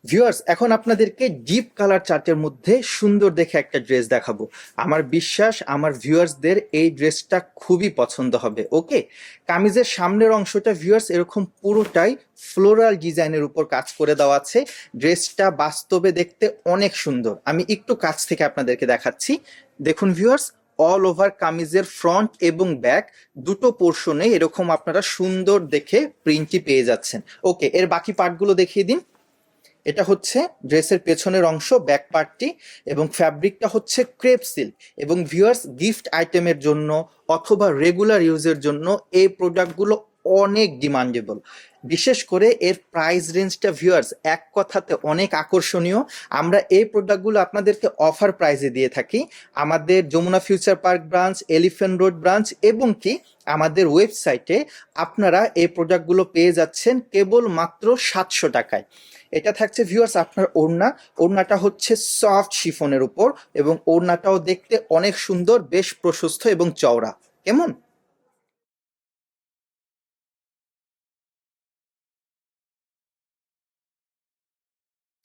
Viewers, এখন আপনাদেরকে deep colour চার্টের মধ্যে সুন্দর দেখে একটা ড্রেস দেখাবো। আমার বিশ্বাস আমার ভিউয়ার্সদের এই ড্রেসটা খুবই পছন্দ হবে। ওকে, কামিজের সামনের অংশটা ভিউয়ার্স এরকম পুরোটাই ফ্লোরাল ডিজাইনের উপর কাজ করে দেওয়া আছে। ড্রেসটা বাস্তবে দেখতে অনেক সুন্দর। আমি একটু কাছ থেকে আপনাদেরকে দেখাচ্ছি। দেখুন ভিউয়ার্স, অল ওভার কামিজের ফ্রন্ট এবং ব্যাক দুটো পোর্শনে এরকম আপনারা সুন্দর দেখে প্রিন্টটি পেয়ে যাচ্ছেন। ওকে, এর বাকি পার্টগুলো দেখিয়ে দিন। এটা হচ্ছে ড্রেসের পেছনের অংশ, ব্যাক পার্টটি, এবং ফ্যাব্রিকটা হচ্ছে ক্রেপ সিল্ক। এবং ভিউয়ার্স, গিফট আইটেমের জন্য অথবা রেগুলার ইউজের জন্য এই প্রোডাক্টগুলো অনেক ডিমান্ডেবল। বিশেষ করে এর প্রাইস রেঞ্জটা ভিউয়ার্স এক কথাতে অনেক আকর্ষণীয়। আমরা এই প্রোডাক্টগুলো আপনাদেরকে অফার প্রাইসে দিয়ে থাকি। আমাদের Jamuna future park branch, elephant road branch এবং কি আমাদের ওয়েবসাইটে আপনারা এই প্রোডাক্টগুলো পেয়ে যাচ্ছেন কেবল মাত্র 700 টাকায়। এটা থাকছে ভিউয়ার্স আপনার ওড়না। ওড়নাটা হচ্ছে সফট শিফনের উপর এবং ওড়নাটাও দেখতে অনেক সুন্দর, বেশ প্রশস্ত এবং চওড়া। কেমন?